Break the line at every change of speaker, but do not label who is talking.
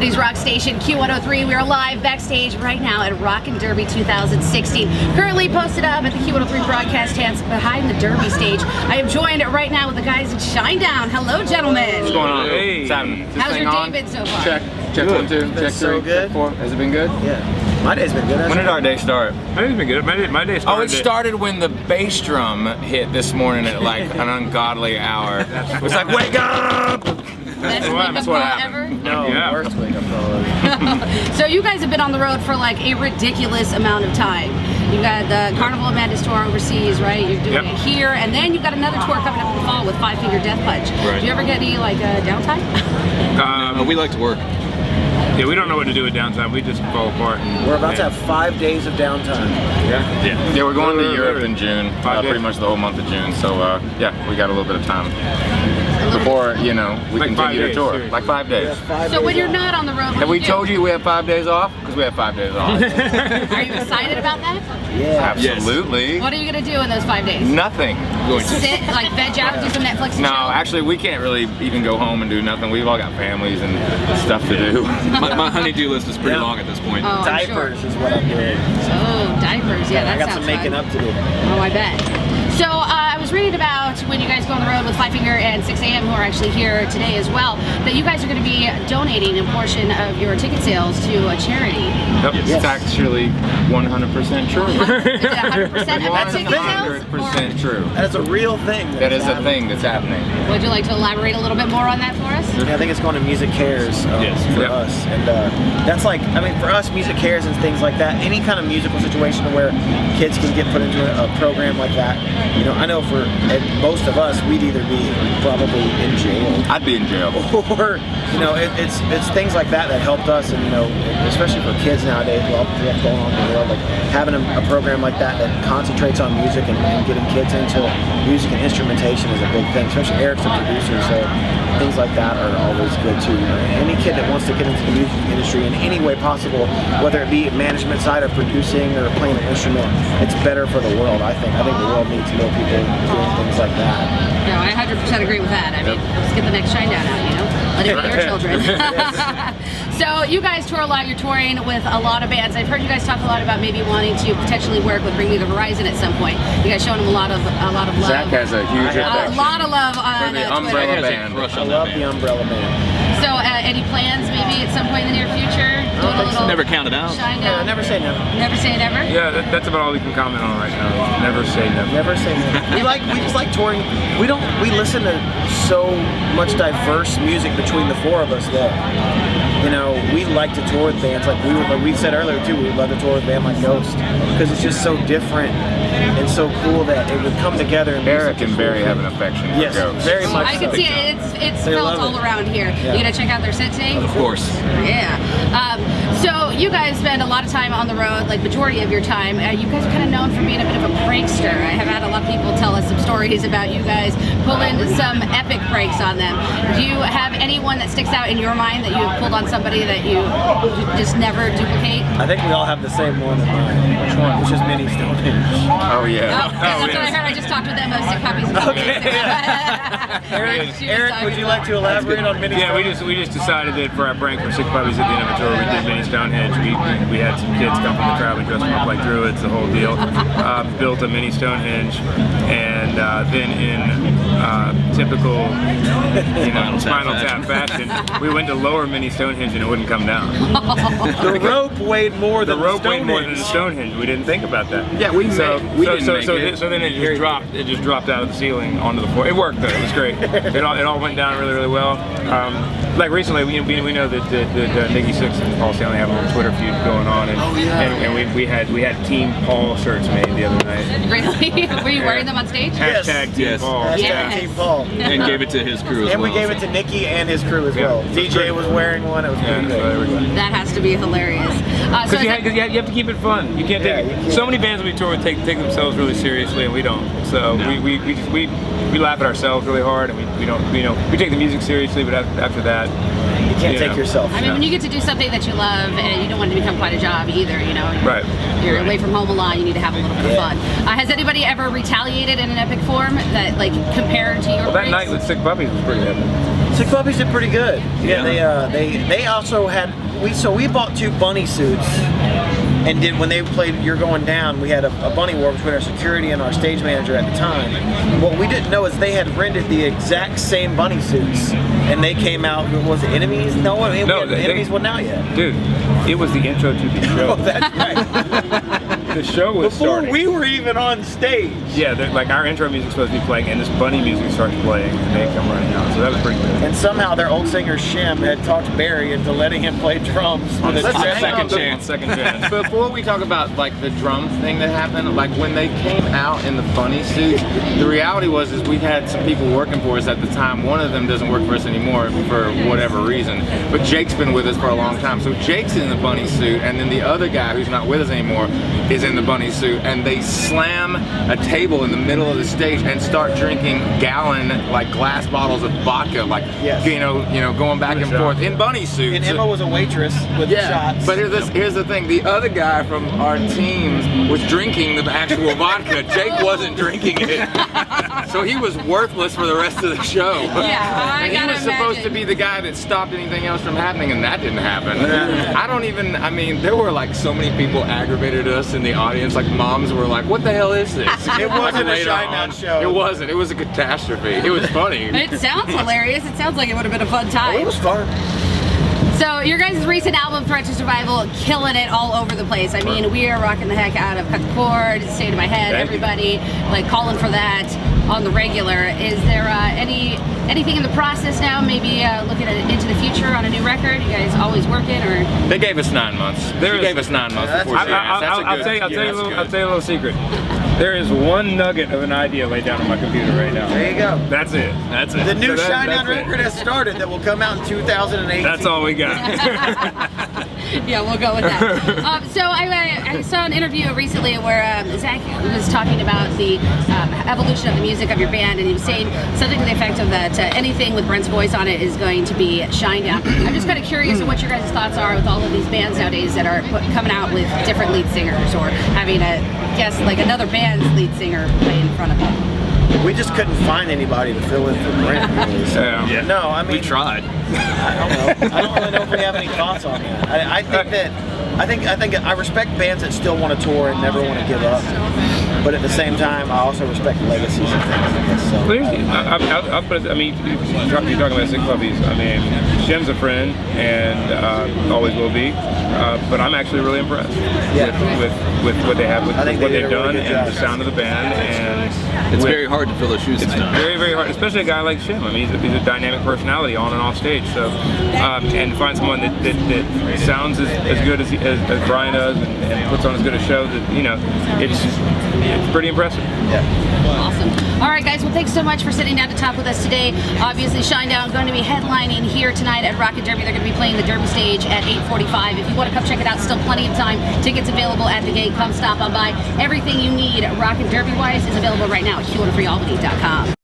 Albany's rock station, Q103. We are live backstage right now at Rockin' Derby 2016. Currently posted up at the Q103 broadcast tent behind the Derby stage. I am joined right now with the guys at Shinedown. Hello, gentlemen.
What's going on?
Hey.
What's happening?
How's your day been so far?
Check. Check
Good.
1, 2. Check 3.
So good.
Check 4. Has it been good?
Yeah. My day's been good.
When did our day start?
My day's been good. My day started.
Oh, it started when the bass drum hit this morning at like an ungodly hour. It was like, wake up!
Best wake-up call ever?
No,
Yeah.
worst wake-up call.
So you guys have been on the road for like a ridiculous amount of time. You got the Carnival of Madness tour overseas, right? You're doing it here, and then you've got another tour coming up in the fall with Five Finger Death Punch.
Right.
Do you ever get any like downtime?
We like to work. Yeah, we don't know what to do with downtime. We just fall apart.
We're about to have 5 days of downtime.
Yeah.
Yeah, we're going to Europe in June,
5 days.
pretty much the whole month of June. So yeah, we got a little bit of time before we
Like 5
continue to
days,
tour.
seriously.
Like 5
We
days.
have 5
So
days
when you're
off.
not on the road, what
Have
do
we
you
told
do?
you we have 5 days off? Because we have 5 days off.
Are you excited about that?
Yeah.
Absolutely.
What are you gonna do in those 5 days?
Nothing.
Sit, like veg out, do some Netflix and
No,
chill?
actually, we can't really even go home and do nothing. We've all got families and stuff to do.
My honey-do list is pretty
Yeah.
long at this point.
Oh, I'm sure.
Diapers is what I'm doing.
Oh, diapers. Yeah, that
I got
sounds
some making
fun.
up to do.
Oh, I bet. So I was reading about when you guys go on the road with Five Finger and 6 AM, who are actually here today as well, that you guys are going to be donating a portion of your ticket sales to a charity.
Yep.
Yes.
It's actually 100% true.
Is it 100% about ticket sales?
100% true.
That is a real thing.
That is a
happening.
thing that's happening.
Would you like to elaborate a little bit more on that for us?
Yeah, I think it's going to Music Cares for
Yep.
us, and that's like, I mean, for us, Music Cares and things like that. Any kind of musical situation where kids can get put into a program like that. You know, I know for most of us, we'd either be probably in jail,
I'd be in jail.
or you know, it's things like that that helped us, and you know, especially for kids nowadays, with all the stuff going on in the world, like having a program like that that concentrates on music and getting kids into music and instrumentation is a big thing. Especially Eric's a producer, so things like that are always good too. You know, any kid that wants to get into the music industry in any way possible, whether it be management side or producing or playing an instrument, it's better for the world. I think the world needs more people doing things like that.
No, I 100% agree with that. I mean, let's get the next Shinedown out, you know? Let it be your children. So you guys tour a lot. You're touring with a lot of bands. I've heard you guys talk a lot about maybe wanting to potentially work with Bring Me the Horizon at some point. You guys showing them a lot of love.
Zach has a huge
A
affection
A lot of love on
for the
Twitter.
Umbrella
Has a
Band.
crush
I
on
love
that
the
band.
Umbrella Band.
So any plans maybe at some point in the near future? Doing a little
Never count it out.
Shinedown?
Never say never.
Never say never?
Yeah, that's about all we can comment on right now. Never say never.
Never say never. We just like touring. We listen to so much diverse music between the four of us that, you know, we like to tour with bands like we said earlier too. We would love to tour with a band like Ghost because it's just so different and so cool that it would come together. And be
Eric
such a
and
cool
Barry
thing.
have an affection for
Yes,
Ghost.
very much.
I can
so.
see it. It's
They
felt
love
all
it.
around here.
Yeah.
You gonna check out their set today?
Of course.
Yeah. So you guys spend a lot of time on the road, like majority of your time. You guys are kind of known for being a bit of a prankster. I have had a lot of people tell us some stories about you guys pulling some epic pranks on them. Do you have anyone that sticks out in your mind that you've pulled on somebody that you just never duplicate?
I think we all have the same one in mind. Which one? Which is Mini Stonehenge.
Oh yeah.
That's what I heard. I just talked with them about sick puppies.
Eric, would you like to elaborate on Mini
Yeah,
Stonehenge?
we just decided that for our prank for Sick Puppies at the end of the tour, we did Mini Stonehenge. We had some kids come from the crowd, we dressed them up like druids, the whole deal. Built a Mini Stonehenge, and then in typical, Spinal Tap fashion, we went to lower Mini Stonehenge and it wouldn't come down.
The rope weighed more
The
than
rope
the
weighed more than the
Stonehenge.
Stonehenge. We didn't think about that.
Yeah, we didn't make it.
So then it just dropped. It just dropped out of the ceiling onto the floor. It worked though. It was great. It all went down really, really well. Like recently, we know that Nikki Sixx and Paul Stanley have a little Twitter feud going on, and we had Team Paul shirts made the other night.
Really? Were you wearing them on stage?
Yes.
Hashtag Team
Yes.
Paul.
Hashtag
Yes.
Team Paul.
And gave it to his crew as
And
well.
we gave it to Nikki and his crew as
Yeah.
well. DJ was wearing one. It was
Yeah,
pretty
so
good.
there we go.
That has to be hilarious. So
Because
is
you
that-
have to keep it fun. You can't
Yeah,
take
you can't.
so many bands we tour with take themselves really seriously, and we don't. So we laugh at ourselves really hard, and we don't. We take the music seriously, but after that,
You can't take yourself.
I mean, when you get to do something that you love and you don't want it to become quite a job either, you know.
Right.
You're away from home a lot. You need to have a little bit of fun. Has anybody ever retaliated in an epic form that, like, compared to your?
Well, that
pranks?
night with Sick Puppies was pretty epic.
Sick Puppies did pretty good. Yeah, they also had we bought 2 bunny suits, and when they played You're Going Down, we had a bunny war between our security and our stage manager at the time. What we didn't know is they had rented the exact same bunny suits, and they came out. Was it Enemies? No, Enemies wasn't out yet.
Dude, it was the intro to the show.
Oh, that's right.
The show was
Before
starting.
we were even on stage.
Yeah, like our intro music's supposed to be playing, and this bunny music starts playing, and they come running out. So that was pretty good.
And somehow their old singer Shim had talked Barry into letting him play drums with his
Second chance. Before we talk about like the drum thing that happened, like when they came out in the bunny suits, the reality was we had some people working for us at the time. One of them doesn't work for us anymore for whatever reason, but Jake's been with us for a long time. So Jake's in the bunny suit, and then the other guy who's not with us anymore is in the bunny suit, and they slam a table in the middle of the stage and start drinking like glass bottles of vodka, like you know, going back and forth in bunny suits.
And Emma was a waitress with shots.
But here's the thing: the other guy from our team was drinking the actual vodka. Jake wasn't drinking it, so he was worthless for the rest of the show.
Yeah,
and he was supposed to be the guy that stopped anything else from happening, and that didn't happen. I mean, there were like so many people aggravated us in the audience. Like moms were like, "What the hell is this?"
It wasn't a Shinedown show.
It wasn't. It was a catastrophe. It was funny.
It sounds hilarious. It sounds like it would have been a fun time.
It was fun.
So your guys' recent album, Threat to Survival, killing it all over the place. I mean, we are rocking the heck out of Cut the Cord, Stay to My Head, everybody like calling for that on the regular. Is there anything in the process now, maybe looking into the future on a new record? You guys always working, or?
They gave us 9 months. They gave us 9 months before she asked.
I'll tell you a little secret. There is one nugget of an idea laid down on my computer right now.
There you go.
That's it. That's it.
The new
So
Shinedown record has started that will come out in 2018.
That's all we got.
Yeah, we'll go with that. So I saw an interview recently where Zach was talking about the evolution of the music of your band, and he was saying something to the effect of that anything with Brent's voice on it is going to be Shinedown. I'm just kind of curious of what your guys' thoughts are with all of these bands nowadays that are coming out with different lead singers, or having like another band's lead singer play in front of them.
We just couldn't find anybody to fill in for Brent. Really, so.
Yeah.
No, I mean,
We tried.
I don't know. I don't really know if we have any thoughts on that. I think I respect bands that still want to tour and never want to give up. But at the same time, I also respect legacies and things like this. So,
I'll put it, I mean, you're talking about Sick Puppies. I mean, Shim's a friend and always will be. But I'm actually really impressed with what they have, with what they've done, and the sound of the band. And
It's very hard to fill those shoes.
It's very, very hard, especially a guy like Shim. I mean, he's a dynamic personality on and off stage. So, and to find someone that sounds as good as Brian does and puts on as good a show, that, you know, it's pretty impressive.
Awesome. All right, guys. Well, thanks so much for sitting down to talk with us today. Obviously, Shinedown is going to be headlining here tonight at Rocket Derby. They're going to be playing the Derby stage at 8:45. If you want to come check it out, still plenty of time. Tickets available at the gate. Come stop on by. Everything you need Rocket Derby wise is available right now at albany.youtube.com.